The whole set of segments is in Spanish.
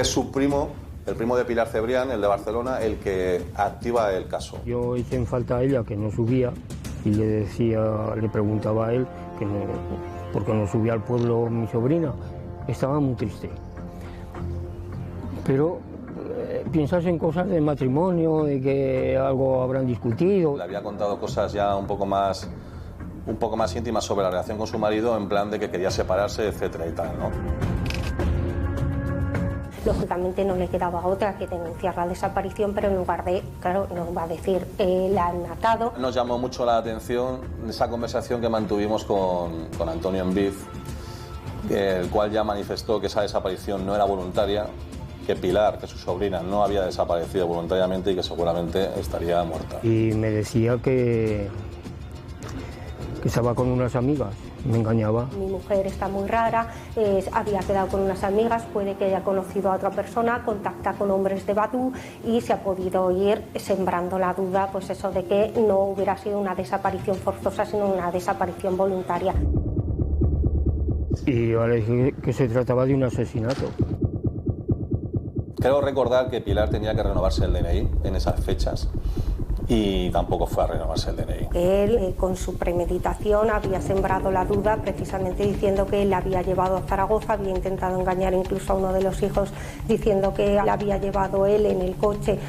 Es su primo, el primo de Pilar Cebrián, el de Barcelona, el que activa el caso. Yo hice en falta a ella que no subía y le preguntaba a él que no, por qué no subía al pueblo mi sobrina. Estaba muy triste. Pero piensas en cosas de matrimonio, de que algo habrán discutido. Le había contado cosas ya un poco más íntimas sobre la relación con su marido, en plan de que quería separarse, etcétera y tal, ¿no? Lógicamente no le quedaba otra que denunciar la desaparición, pero en lugar de, claro, no va a decir, la han matado. Nos llamó mucho la atención esa conversación que mantuvimos con Antonio Enviz, el cual ya manifestó que esa desaparición no era voluntaria, que Pilar, que su sobrina, no había desaparecido voluntariamente y que seguramente estaría muerta. Y me decía que estaba con unas amigas, me engañaba. Mi mujer está muy rara, había quedado con unas amigas, puede que haya conocido a otra persona, contacta con hombres de Badoo y se ha podido ir sembrando la duda, pues eso de que no hubiera sido una desaparición forzosa, sino una desaparición voluntaria. Y yo le dije que se trataba de un asesinato. Creo recordar que Pilar tenía que renovarse el DNI en esas fechas y tampoco fue a renovarse el DNI. Él, con su premeditación, había sembrado la duda precisamente diciendo que él la había llevado a Zaragoza, había intentado engañar incluso a uno de los hijos diciendo que la había llevado él en el coche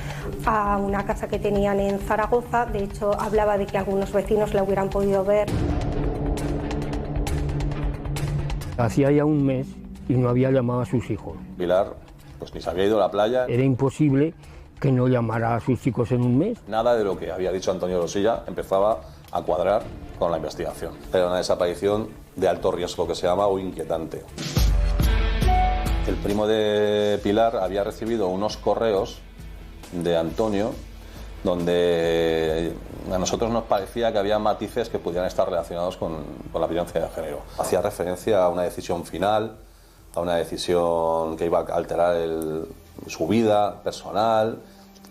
a una casa que tenían en Zaragoza. De hecho, hablaba de que algunos vecinos la hubieran podido ver. Hacía ya un mes y no había llamado a sus hijos. Pilar pues ni se había ido a la playa. Era imposible que no llamara a sus chicos en un mes. Nada de lo que había dicho Antonio Losilla empezaba a cuadrar con la investigación. Era una desaparición de alto riesgo que se llama o inquietante. El primo de Pilar había recibido unos correos de Antonio donde a nosotros nos parecía que había matices que pudieran estar relacionados con la violencia de género. Hacía referencia a una decisión final, a una decisión que iba a alterar su vida personal,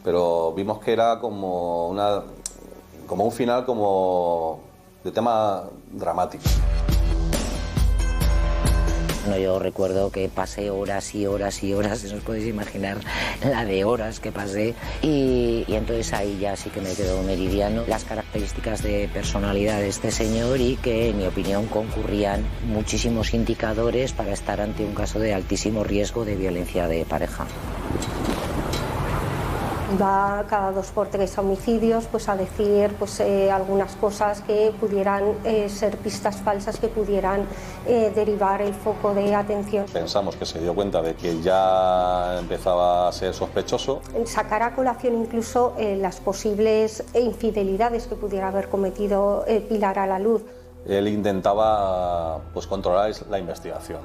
pero vimos que era como un final de tema dramático. No, yo recuerdo que pasé horas y horas y horas, no os podéis imaginar la de horas que pasé, y entonces ahí ya sí que me quedó meridiano las características de personalidad de este señor y que, en mi opinión, concurrían muchísimos indicadores para estar ante un caso de altísimo riesgo de violencia de pareja. Va cada 2 por 3 a homicidios, pues a decir algunas cosas que pudieran ser pistas falsas, que pudieran derivar el foco de atención. Pensamos que se dio cuenta de que ya empezaba a ser sospechoso. Sacar a colación incluso las posibles infidelidades que pudiera haber cometido Pilar a la luz. Él intentaba controlar la investigación.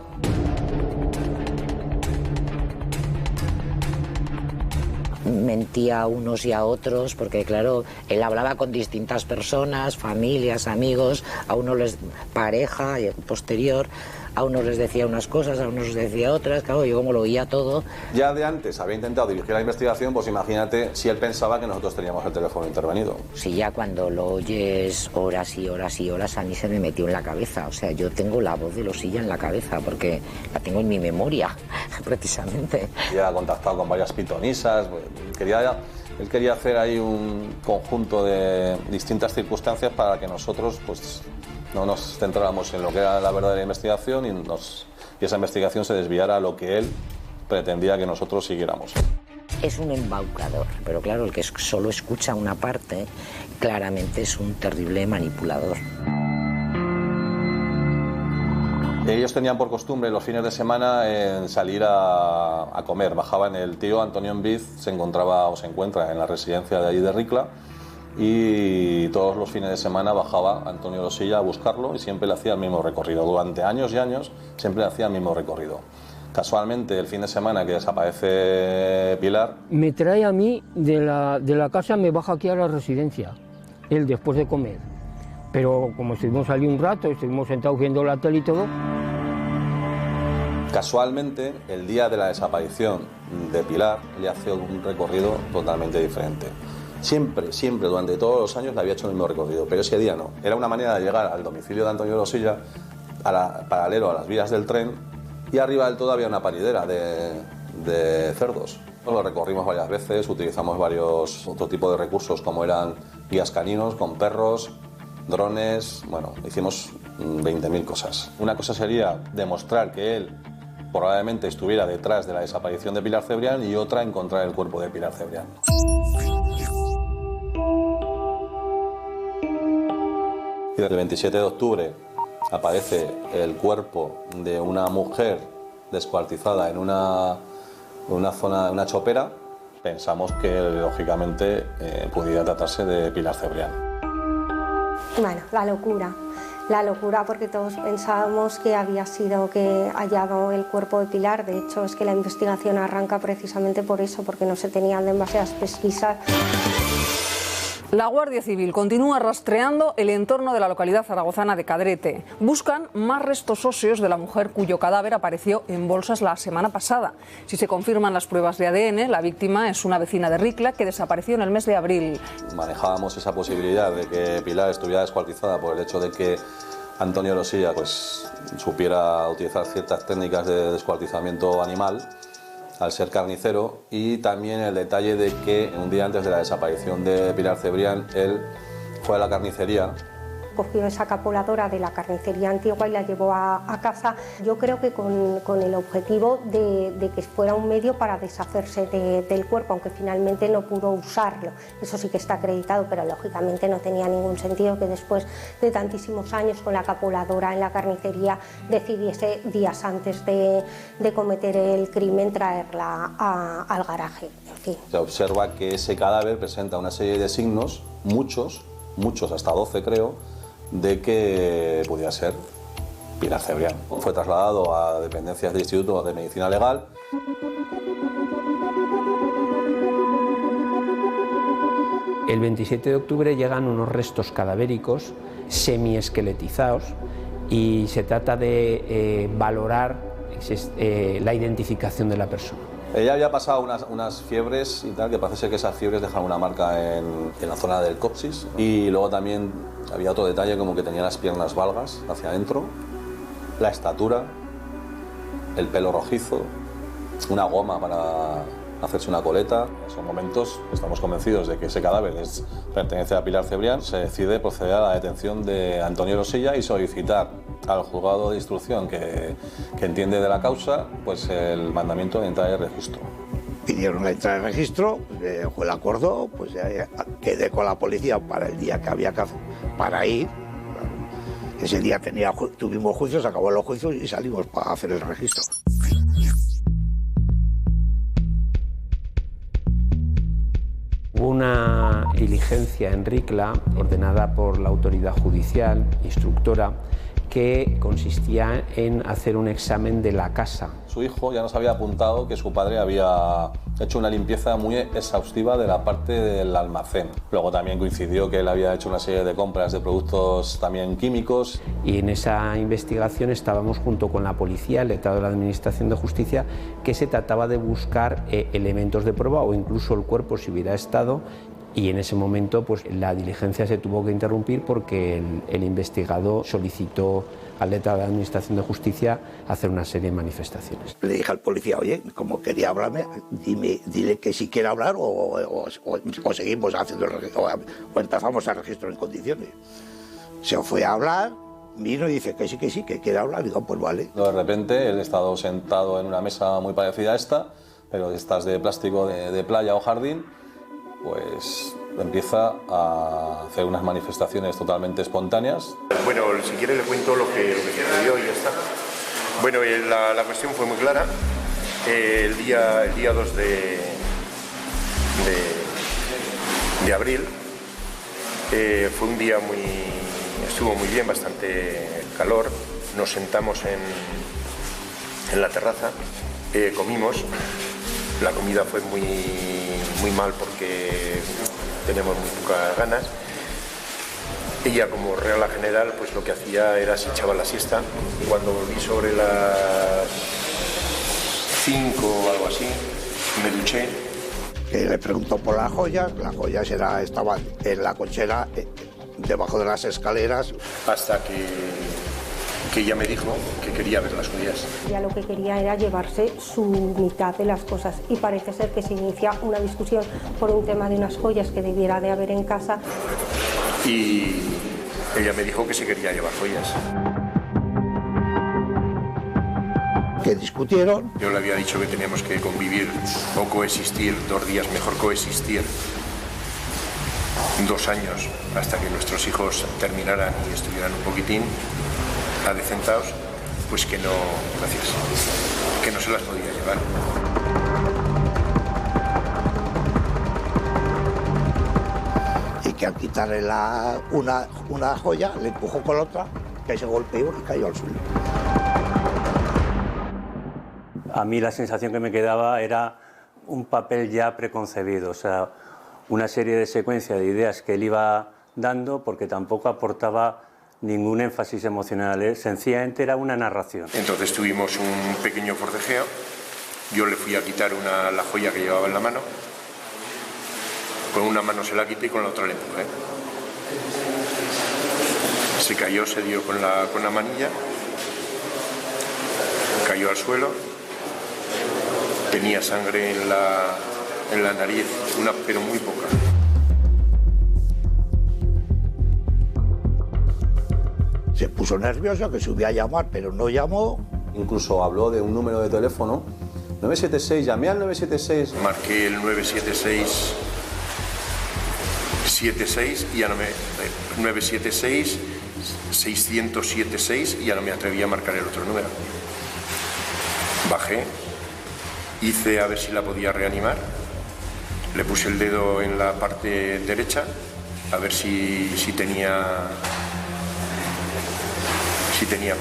Mentía a unos y a otros, porque claro, él hablaba con distintas personas, familias, amigos, a uno pareja y posterior, a unos les decía unas cosas, a unos les decía otras, claro, yo como lo oía todo. Ya de antes había intentado dirigir la investigación, pues imagínate si él pensaba que nosotros teníamos el teléfono intervenido. Si ya cuando lo oyes horas y horas y horas, a mí se me metió en la cabeza, o sea, yo tengo la voz de Losilla en la cabeza, porque la tengo en mi memoria, precisamente. Ya ha contactado con varias pitonisas, él quería hacer ahí un conjunto de distintas circunstancias para que nosotros no nos centráramos en lo que era la verdadera investigación y esa investigación se desviara a lo que él pretendía que nosotros siguiéramos. Es un embaucador, pero claro, el que solo escucha una parte, claramente es un terrible manipulador. Ellos tenían por costumbre los fines de semana salir a comer. Bajaban, el tío Antonio Enviz se encuentra en la residencia de allí de Ricla, y todos los fines de semana bajaba Antonio Losilla a buscarlo y siempre le hacía el mismo recorrido. Durante años y años siempre le hacía el mismo recorrido. Casualmente, el fin de semana que desaparece Pilar... Me trae a mí de la casa, me baja aquí a la residencia, él después de comer. Pero como estuvimos allí un rato, estuvimos sentados viendo la tele y todo... Casualmente, el día de la desaparición de Pilar, le hace un recorrido totalmente diferente. Siempre, durante todos los años le había hecho el mismo recorrido, pero ese día no. Era una manera de llegar al domicilio de Antonio Losilla, paralelo a las vías del tren, y arriba del todo había una paridera de de cerdos. Lo recorrimos varias veces, utilizamos otro tipo de recursos como eran guías caninos con perros, drones, bueno, hicimos 20.000 cosas. Una cosa sería demostrar que él probablemente estuviera detrás de la desaparición de Pilar Cebrián y otra encontrar el cuerpo de Pilar Cebrián. Y el 27 de octubre aparece el cuerpo de una mujer descuartizada en una zona, en una chopera. Pensamos que lógicamente pudiera tratarse de Pilar Cebrián. Bueno, la locura porque todos pensábamos que había sido que hallado el cuerpo de Pilar. De hecho, es que la investigación arranca precisamente por eso, porque no se tenían demasiadas pesquisas. La Guardia Civil continúa rastreando el entorno de la localidad zaragozana de Cadrete. Buscan más restos óseos de la mujer cuyo cadáver apareció en bolsas la semana pasada. Si se confirman las pruebas de ADN, la víctima es una vecina de Ricla que desapareció en el mes de abril. Manejábamos esa posibilidad de que Pilar estuviera descuartizada por el hecho de que Antonio Losilla pues, supiera utilizar ciertas técnicas de descuartizamiento animal, al ser carnicero, y también el detalle de que un día antes de la desaparición de Pilar Cebrián, él fue a la carnicería. Cogió esa capoladora de la carnicería antigua y la llevó a casa, yo creo que con el objetivo de que fuera un medio para deshacerse del cuerpo, aunque finalmente no pudo usarlo. Eso sí que está acreditado, pero lógicamente no tenía ningún sentido que después de tantísimos años con la capoladora en la carnicería decidiese días antes de cometer el crimen traerla al garaje. En fin. Se observa que ese cadáver presenta una serie de signos, muchos, hasta 12 creo, de que pudiera ser Pilar Cebrián. Fue trasladado a dependencias del Instituto de Medicina Legal. El 27 de octubre llegan unos restos cadavéricos semiesqueletizados y se trata de valorar la identificación de la persona. Ella había pasado unas fiebres y tal, que parece ser que esas fiebres dejan una marca en la zona del coxis, y luego también había otro detalle como que tenía las piernas valgas hacia adentro, la estatura, el pelo rojizo, una goma para hacerse una coleta. En esos momentos estamos convencidos de que ese cadáver pertenece a Pilar Cebrián. Se decide proceder a la detención de Antonio Losilla y solicitar al juzgado de instrucción que entiende de la causa pues el mandamiento de entrada de registro. Pidieron la entrada de registro, fue el acuerdo, pues quedé con la policía para el día que había que hacer, para ir. Ese día tuvimos juicios, acabó los juicios y salimos para hacer el registro. Hubo una diligencia en Ricla ordenada por la autoridad judicial, instructora, que consistía en hacer un examen de la casa. Su hijo ya nos había apuntado que su padre había hecho una limpieza muy exhaustiva de la parte del almacén. Luego también coincidió que él había hecho una serie de compras de productos también químicos. Y en esa investigación estábamos junto con la policía, el letrado de la Administración de Justicia, que se trataba de buscar elementos de prueba o incluso el cuerpo si hubiera estado. Y en ese momento pues, la diligencia se tuvo que interrumpir porque el investigado solicitó al letrado de la Administración de Justicia hacer una serie de manifestaciones. Le dije al policía, oye, como quería hablarme, dile que si quiere hablar o seguimos haciendo el registro, o empezamos el registro en condiciones. Se fue a hablar, vino y dice que sí, que quiere hablar. Digo, pues vale. De repente él estaba sentado en una mesa muy parecida a esta, pero estas de plástico de playa o jardín, pues empieza a hacer unas manifestaciones totalmente espontáneas. Bueno, si quiere le cuento lo que sucedió y ya está. Bueno, la cuestión fue muy clara. El día 2 de abril fue un día estuvo muy bien, bastante calor. Nos sentamos en la terraza, comimos. La comida fue muy mal porque tenemos muy pocas ganas. Ella, como regla general, pues lo que hacía era se echaba la siesta. Cuando volví sobre las 5 o algo así, me duché. Le preguntó por las joyas estaban en la cochera, debajo de las escaleras. Hasta que que ella me dijo que quería ver las joyas. Ella lo que quería era llevarse su mitad de las cosas y parece ser que se inicia una discusión por un tema de unas joyas que debiera de haber en casa. Y ella me dijo que se quería llevar joyas. Que discutieron. Yo le había dicho que teníamos que convivir o coexistir 2 días, mejor coexistir 2 años hasta que nuestros hijos terminaran y estuvieran un poquitín adecentados, pues que no, gracias, que no se las podía llevar. Y que al quitarle una joya, le empujó con la otra, que se golpeó y cayó al suelo. A mí la sensación que me quedaba era un papel ya preconcebido, o sea, una serie de secuencias de ideas que él iba dando porque tampoco aportaba ningún énfasis emocional, sencillamente era una narración. Entonces tuvimos un pequeño forcejeo, yo le fui a quitar la joya que llevaba en la mano, con una mano se la quité y con la otra le empujé. Se cayó, se dio con la manilla, cayó al suelo, tenía sangre en la nariz, pero muy poca. Se puso nervioso, que subía a llamar, pero no llamó. Incluso habló de un número de teléfono, 976, llamé al 976. Marqué el 976 y ya no me... 976 676 y ya no me atreví a marcar el otro número. Bajé, hice a ver si la podía reanimar, le puse el dedo en la parte derecha a ver si tenía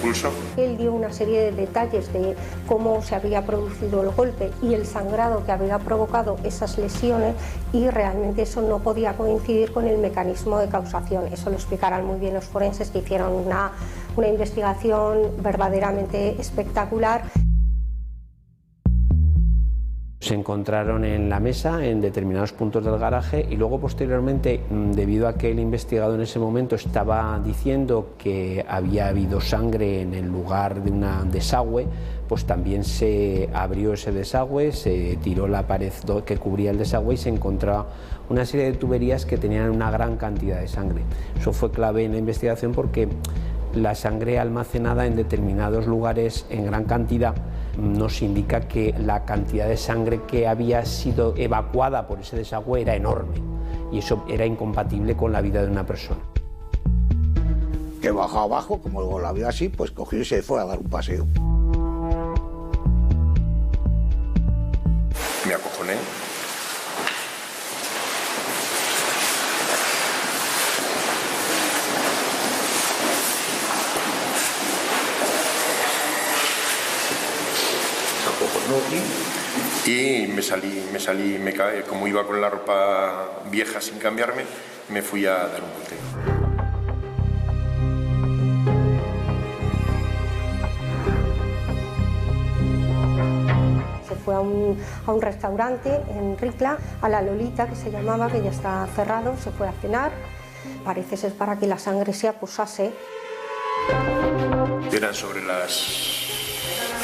pulso. Él dio una serie de detalles de cómo se había producido el golpe y el sangrado que había provocado esas lesiones, y realmente eso no podía coincidir con el mecanismo de causación. Eso lo explicarán muy bien los forenses, que hicieron una investigación verdaderamente espectacular. Se encontraron en la mesa, en determinados puntos del garaje, y luego posteriormente, debido a que el investigado en ese momento estaba diciendo que había habido sangre en el lugar de un desagüe, pues también se abrió ese desagüe, se tiró la pared que cubría el desagüe y se encontraba una serie de tuberías que tenían una gran cantidad de sangre. Eso fue clave en la investigación porque la sangre almacenada en determinados lugares en gran cantidad nos indica que la cantidad de sangre que había sido evacuada por ese desagüe era enorme, y eso era incompatible con la vida de una persona. Que bajó abajo, como la vio así, pues cogió y se fue a dar un paseo. Me acojoné. Y me caí, como iba con la ropa vieja sin cambiarme, me fui a dar un volteo. Se fue a un restaurante en Ricla, a la Lolita, que se llamaba, que ya está cerrado, se fue a cenar. Parece ser para que la sangre se acusase. Eran sobre las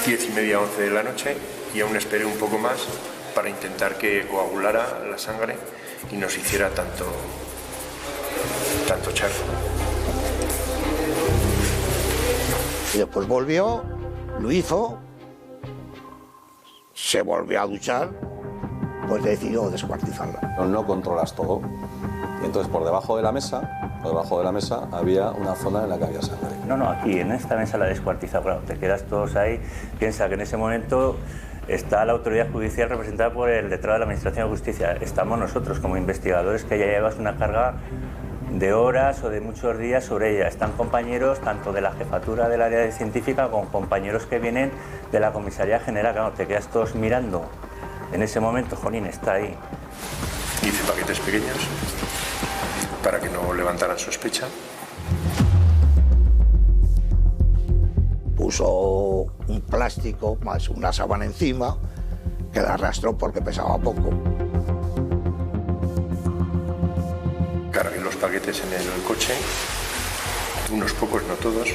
10:30, 11 de la noche, y aún esperé un poco más para intentar que coagulara la sangre y no se hiciera tanto charco. Y después volvió, lo hizo, se volvió a duchar, pues decidió descuartizarla. No controlas todo. Y entonces por debajo de la mesa había una zona en la que había sangre. No, aquí en esta mesa la descuartiza, claro, te quedas todos ahí. Piensa que en ese momento está la autoridad judicial representada por el letrado de la Administración de Justicia. Estamos nosotros como investigadores, que ya llevas una carga de horas o de muchos días sobre ella. Están compañeros tanto de la jefatura del área de científica como compañeros que vienen de la Comisaría General. Claro, te quedas todos mirando. En ese momento, jolín, está ahí. Hice paquetes pequeños para que no levantaran sospecha. Puso un plástico más una sábana encima, que la arrastró porque pesaba poco. Cargué los paquetes en el coche, unos pocos, no todos,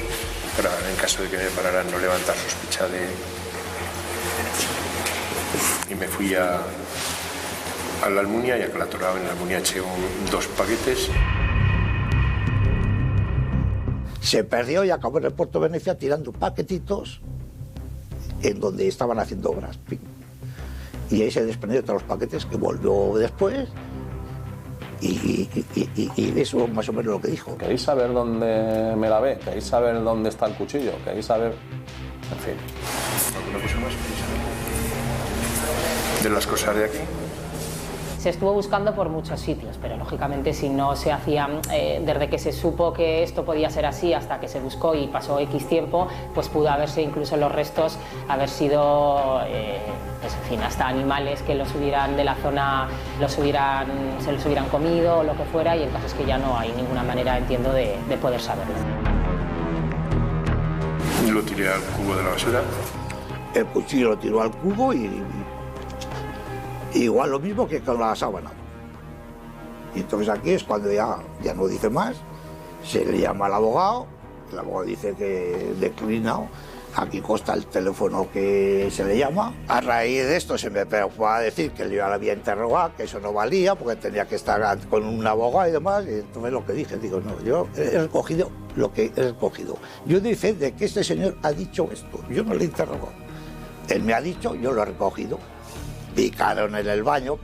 para en caso de que me pararan no levantar sospecha de... Y me fui a la Almunia y a Calatrava. En la Almunia eché 2 paquetes. Se perdió y acabó en el puerto de Venecia tirando paquetitos en donde estaban haciendo obras. Y ahí se desprendió de todos los paquetes, que volvió después. Y eso más o menos lo que dijo. ¿Queréis saber dónde me la ve? ¿Queréis saber dónde está el cuchillo? ¿Queréis saber...? En fin. ¿Alguna cosa más? ¿De las cosas de aquí? Se estuvo buscando por muchos sitios, pero lógicamente si no se hacía, desde que se supo que esto podía ser así hasta que se buscó y pasó X tiempo, pues pudo haberse incluso los restos haber sido, pues en fin, hasta animales que los hubieran de la zona, se los hubieran comido o lo que fuera, y el caso es que ya no hay ninguna manera, entiendo, de poder saberlo. Lo tiré al cubo de la basura. El cuchillo lo tiró al cubo y igual lo mismo que con la sábana. Y entonces aquí es cuando ya no dice más, se le llama al abogado, el abogado dice que declinado, aquí consta el teléfono que se le llama. A raíz de esto se me fue a decir que yo ya la había interrogado, que eso no valía, porque tenía que estar con un abogado y demás, y entonces lo que dije, digo, no, yo he recogido lo que he recogido. Yo dice de que este señor ha dicho esto, yo no le interrogo. Él me ha dicho, yo lo he recogido. Picaron en el baño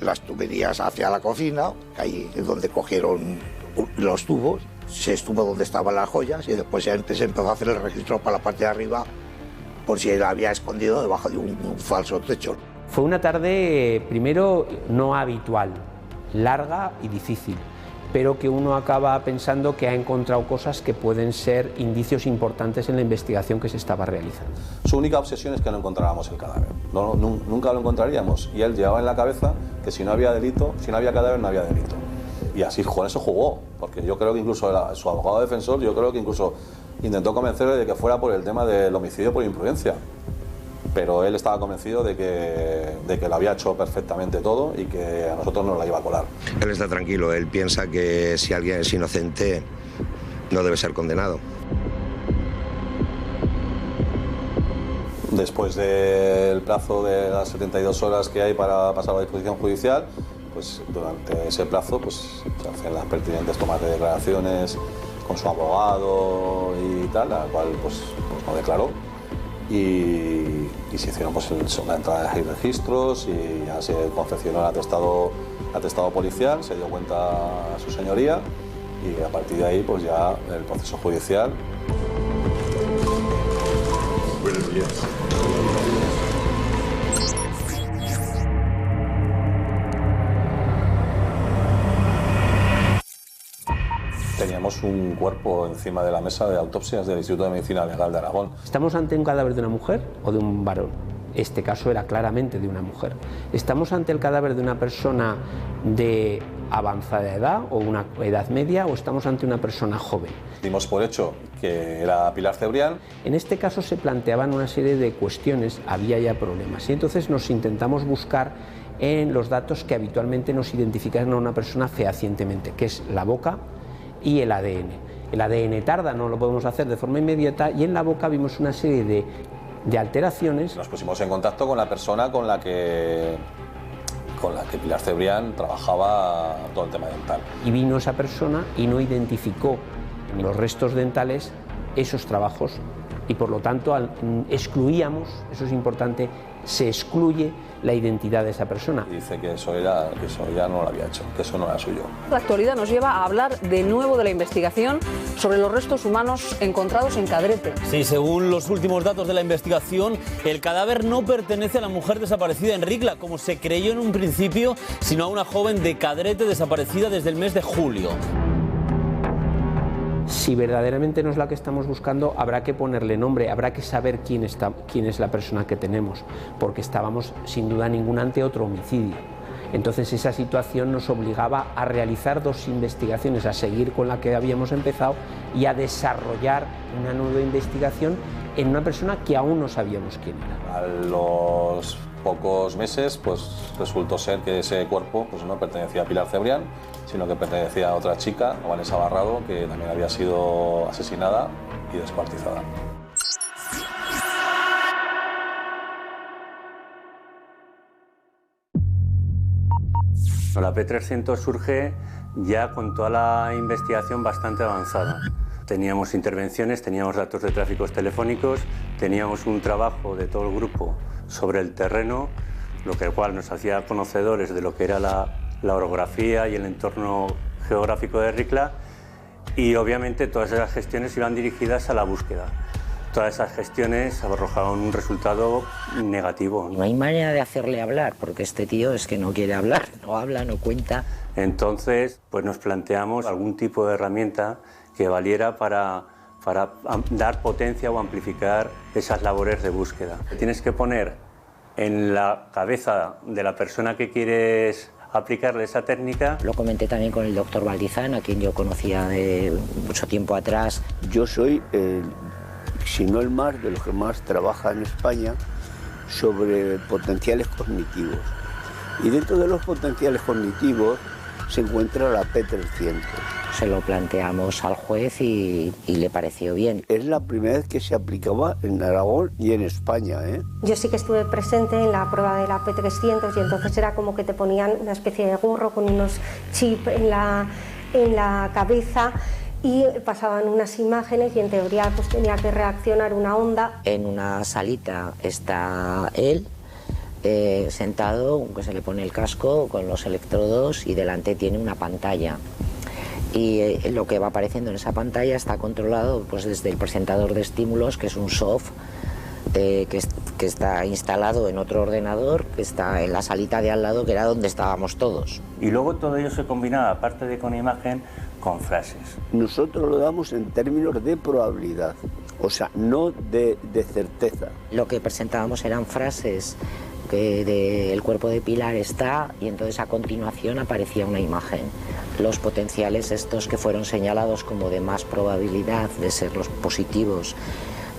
las tuberías hacia la cocina, que ahí es donde cogieron los tubos, se estuvo donde estaban las joyas y después se empezó a hacer el registro para la parte de arriba por si él había escondido debajo de un falso techo. Fue una tarde, primero, no habitual, larga y difícil, pero que uno acaba pensando que ha encontrado cosas que pueden ser indicios importantes en la investigación que se estaba realizando. Su única obsesión es que no encontráramos el cadáver. Nunca lo encontraríamos. Y él llevaba en la cabeza que si no había delito, si no había cadáver, no había delito. Y así con eso jugó, porque yo creo que incluso su abogado defensor, yo creo que incluso intentó convencerle de que fuera por el tema del homicidio por imprudencia. Pero él estaba convencido de que lo había hecho perfectamente todo y que a nosotros nos la iba a colar. Él está tranquilo, él piensa que si alguien es inocente no debe ser condenado. Después del plazo de las 72 horas que hay para pasar a la disposición judicial, pues durante ese plazo pues, se hacen las pertinentes tomas de declaraciones con su abogado y tal, a la cual pues no declaró. Y se hicieron pues la entrada de registros y ya se confeccionó el atestado policial, se dio cuenta a su señoría y a partir de ahí pues ya el proceso judicial. Buenos días. Teníamos un cuerpo encima de la mesa de autopsias del Instituto de Medicina Legal de Aragón. ¿Estamos ante un cadáver de una mujer o de un varón? Este caso era claramente de una mujer. ¿Estamos ante el cadáver de una persona de avanzada edad o una edad media o estamos ante una persona joven? Dimos por hecho que era Pilar Cebrián. En este caso se planteaban una serie de cuestiones, había ya problemas y entonces nos intentamos buscar en los datos que habitualmente nos identifican a una persona fehacientemente, que es la boca y el ADN. El ADN tarda, no lo podemos hacer de forma inmediata y en la boca vimos una serie de alteraciones. Nos pusimos en contacto con la persona con la que Pilar Cebrián trabajaba todo el tema dental. Y vino esa persona y no identificó en los restos dentales esos trabajos y por lo tanto excluíamos, eso es importante, se excluye la identidad de esa persona. Dice que eso ya no lo había hecho, que eso no era suyo. La actualidad nos lleva a hablar de nuevo de la investigación sobre los restos humanos encontrados en Cadrete. Sí, según los últimos datos de la investigación, el cadáver no pertenece a la mujer desaparecida en Ricla, como se creyó en un principio, sino a una joven de Cadrete desaparecida desde el mes de julio. Si verdaderamente no es la que estamos buscando, habrá que ponerle nombre, habrá que saber quién es la persona que tenemos, porque estábamos sin duda ninguna ante otro homicidio. Entonces esa situación nos obligaba a realizar dos investigaciones, a seguir con la que habíamos empezado y a desarrollar una nueva investigación en una persona que aún no sabíamos quién era. A los pocos meses pues resultó ser que ese cuerpo pues, no pertenecía a Pilar Cebrián, sino que pertenecía a otra chica, Vanessa Barrado, que también había sido asesinada y descuartizada. La P300 surge ya con toda la investigación bastante avanzada. Teníamos intervenciones, teníamos datos de tráficos telefónicos, teníamos un trabajo de todo el grupo sobre el terreno, lo que cual nos hacía conocedores de lo que era la orografía y el entorno geográfico de Ricla, y obviamente todas esas gestiones iban dirigidas a la búsqueda. Todas esas gestiones arrojaban un resultado negativo. No hay manera de hacerle hablar, porque este tío es que no quiere hablar, no habla, no cuenta. Entonces, pues nos planteamos algún tipo de herramienta que valiera para dar potencia o amplificar esas labores de búsqueda. Tienes que poner en la cabeza de la persona que quieres aplicarle esa técnica. Lo comenté también con el doctor Valdizán, a quien yo conocía de mucho tiempo atrás. Yo soy si no el más, de los que más trabaja en España sobre potenciales cognitivos. Y dentro de los potenciales cognitivos se encuentra la P300. Se lo planteamos al juez y le pareció bien. Es la primera vez que se aplicaba en Aragón y en España, ¿eh? Yo sí que estuve presente en la prueba de la P300 y entonces era como que te ponían una especie de gorro con unos chips en la cabeza y pasaban unas imágenes y en teoría pues tenía que reaccionar una onda. En una salita está él sentado, que se le pone el casco con los electrodos y delante tiene una pantalla. Y lo que va apareciendo en esa pantalla está controlado pues desde el presentador de estímulos, que es un soft que está instalado en otro ordenador que está en la salita de al lado, que era donde estábamos todos. Y luego todo ello se combinaba, aparte de con imagen, con frases. Nosotros lo damos en términos de probabilidad, o sea, no de certeza. Lo que presentábamos eran frases que el cuerpo de Pilar está, y entonces a continuación aparecía una imagen. Los potenciales estos que fueron señalados como de más probabilidad de ser los positivos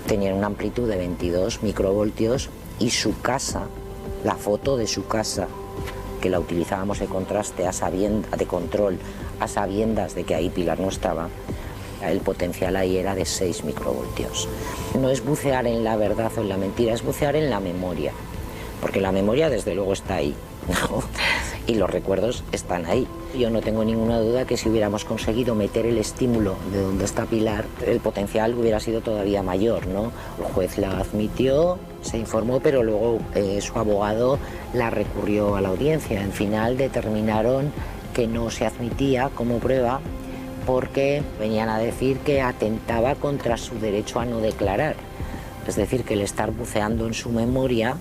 tenían una amplitud de 22 microvoltios y su casa, la foto de su casa, que la utilizábamos de contraste de control a sabiendas de que ahí Pilar no estaba, el potencial ahí era de 6 microvoltios. No es bucear en la verdad o en la mentira, es bucear en la memoria, porque la memoria desde luego está ahí, ¿no? Y los recuerdos están ahí. Yo no tengo ninguna duda que si hubiéramos conseguido meter el estímulo de donde está Pilar, el potencial hubiera sido todavía mayor, ¿no? El juez la admitió, se informó, pero luego su abogado la recurrió a la audiencia. En final determinaron que no se admitía como prueba porque venían a decir que atentaba contra su derecho a no declarar. Es decir, que el estar buceando en su memoria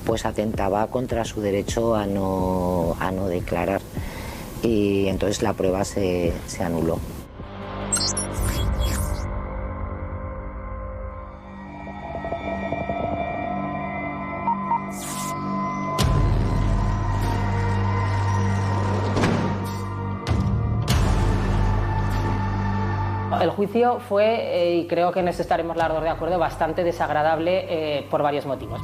pues atentaba contra su derecho a no declarar. Y entonces la prueba se anuló. El juicio fue, y creo que en eso estaremos los dos de acuerdo, bastante desagradable por varios motivos.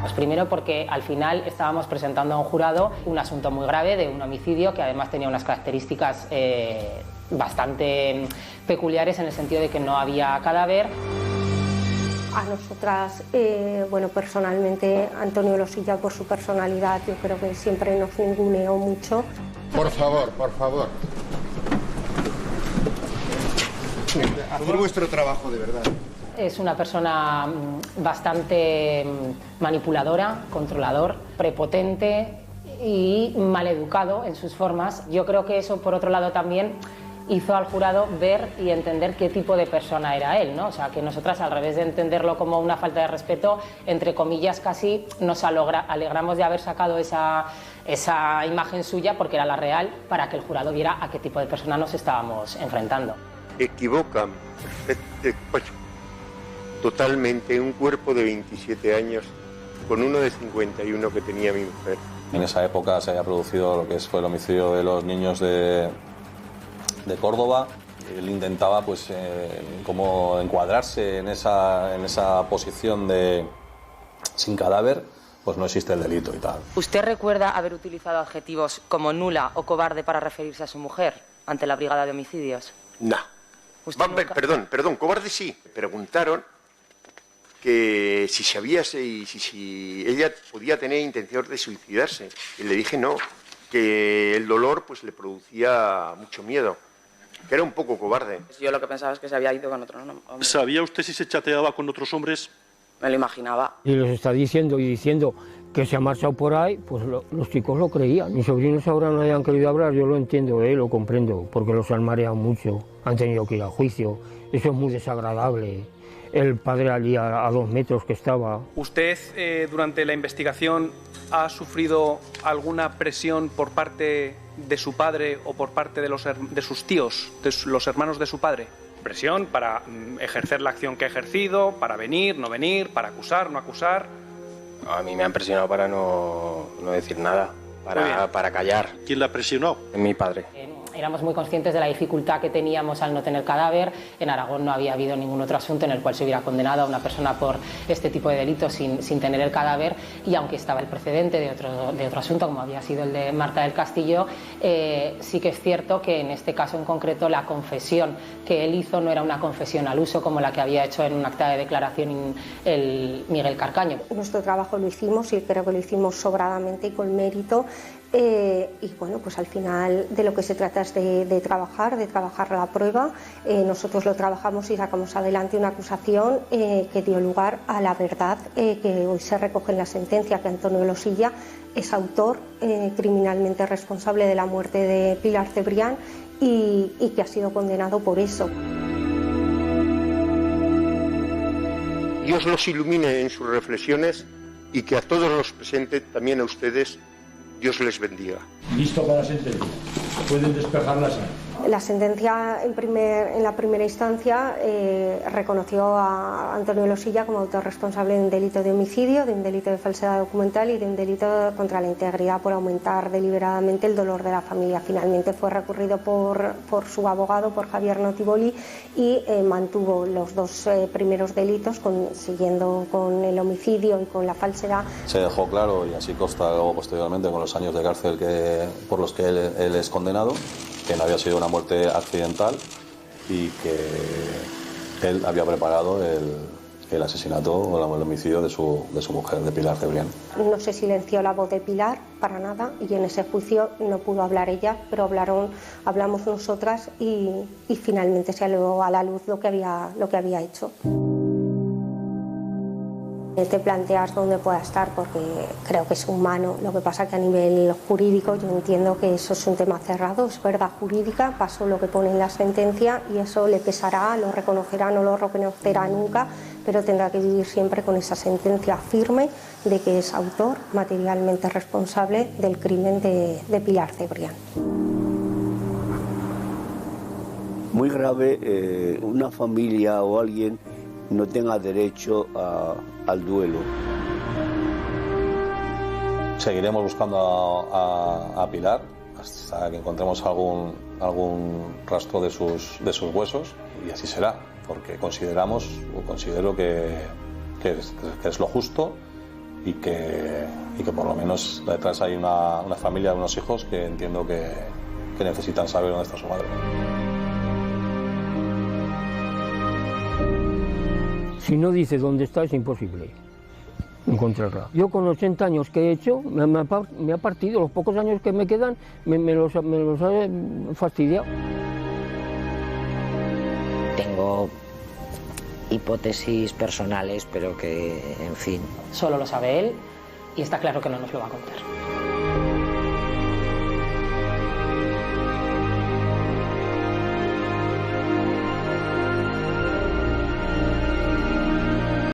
Pues primero porque al final estábamos presentando a un jurado un asunto muy grave de un homicidio que además tenía unas características bastante peculiares en el sentido de que no había cadáver. A nosotras, bueno, personalmente, Antonio Losilla, por su personalidad, yo creo que siempre nos ninguneó mucho. Por favor, por favor. Hacer vuestro trabajo, de verdad. Es una persona bastante manipuladora, controlador, prepotente y maleducado en sus formas. Yo creo que eso, por otro lado, también hizo al jurado ver y entender qué tipo de persona era él, ¿no? O sea, que nosotras, al revés de entenderlo como una falta de respeto, entre comillas casi, nos alegramos de haber sacado esa imagen suya, porque era la real, para que el jurado viera a qué tipo de persona nos estábamos enfrentando. Equivocan totalmente un cuerpo de 27 años con uno de 51 que tenía mi mujer. En esa época se había producido lo que fue el homicidio de los niños de Córdoba. Él intentaba pues como encuadrarse en esa posición de sin cadáver pues no existe el delito y tal. ¿Usted recuerda haber utilizado adjetivos como nula o cobarde para referirse a su mujer ante la brigada de homicidios? No. Perdón, cobarde sí. Preguntaron que si sabía si ella podía tener intención de suicidarse. Y le dije no, que el dolor pues le producía mucho miedo, que era un poco cobarde. Yo lo que pensaba es que se había ido con otro hombre. ¿Sabía usted si se chateaba con otros hombres? Me lo imaginaba. Y les está diciendo que se ha marchado por ahí, pues los chicos lo creían. Mis sobrinos ahora no hayan querido hablar, yo lo entiendo, lo comprendo, porque los han mareado mucho, han tenido que ir a juicio. Eso es muy desagradable. El padre allí a 2 metros que estaba. ¿Usted durante la investigación ha sufrido alguna presión por parte de su padre o por parte de sus tíos, de los hermanos de su padre? Presión para ejercer la acción que ha ejercido, para venir, no venir, para acusar, no acusar. A mí me han presionado para no decir nada, para callar. ¿Quién la presionó? Mi padre. Éramos muy conscientes de la dificultad que teníamos al no tener cadáver. En Aragón no había habido ningún otro asunto en el cual se hubiera condenado a una persona por este tipo de delitos sin tener el cadáver, y aunque estaba el precedente de otro asunto, como había sido el de Marta del Castillo, sí que es cierto que en este caso en concreto la confesión que él hizo no era una confesión al uso como la que había hecho en un acta de declaración el Miguel Carcaño. Nuestro trabajo lo hicimos y creo que lo hicimos sobradamente y con mérito. Y bueno, pues al final de lo que se trata es de trabajar la prueba. Nosotros lo trabajamos y sacamos adelante una acusación que dio lugar a la verdad que hoy se recoge en la sentencia, que Antonio Losilla es autor criminalmente responsable de la muerte de Pilar Cebrián y que ha sido condenado por eso. Dios los ilumine en sus reflexiones y que a todos los presentes, también a ustedes, Dios les bendiga. Listo para la sentencia. Pueden despejar la sala. La sentencia en la primera instancia reconoció a Antonio Losilla como autor responsable de un delito de homicidio, de un delito de falsedad documental y de un delito contra la integridad por aumentar deliberadamente el dolor de la familia. Finalmente fue recurrido por su abogado, por Javier Notiboli, y mantuvo los 2 primeros delitos, siguiendo con el homicidio y con la falsedad. Se dejó claro, y así consta luego posteriormente con los años de cárcel por los que él es condenado, que no había sido una muerte accidental y que él había preparado el asesinato o el homicidio de su mujer, de Pilar Cebrián. No se silenció la voz de Pilar para nada, y en ese juicio no pudo hablar ella, pero hablamos nosotras y finalmente salió a la luz lo que había hecho. Te planteas dónde pueda estar, porque creo que es humano. Lo que pasa que a nivel jurídico yo entiendo que eso es un tema cerrado, es verdad jurídica, pasó lo que pone en la sentencia y eso le pesará, lo reconocerá, no lo reconocerá nunca, pero tendrá que vivir siempre con esa sentencia firme de que es autor materialmente responsable del crimen de Pilar Cebrián. Muy grave una familia o alguien no tenga derecho al duelo. Seguiremos buscando a Pilar hasta que encontremos algún rastro de sus huesos, y así será, porque considero que es lo justo y que por lo menos detrás hay una familia, unos hijos que entiendo que necesitan saber dónde está su madre. Si no dice dónde está, es imposible encontrarla. Yo con 80 años que he hecho, me ha partido. Los pocos años que me quedan me los ha fastidiado. Tengo hipótesis personales, pero que, en fin... Solo lo sabe él y está claro que no nos lo va a contar.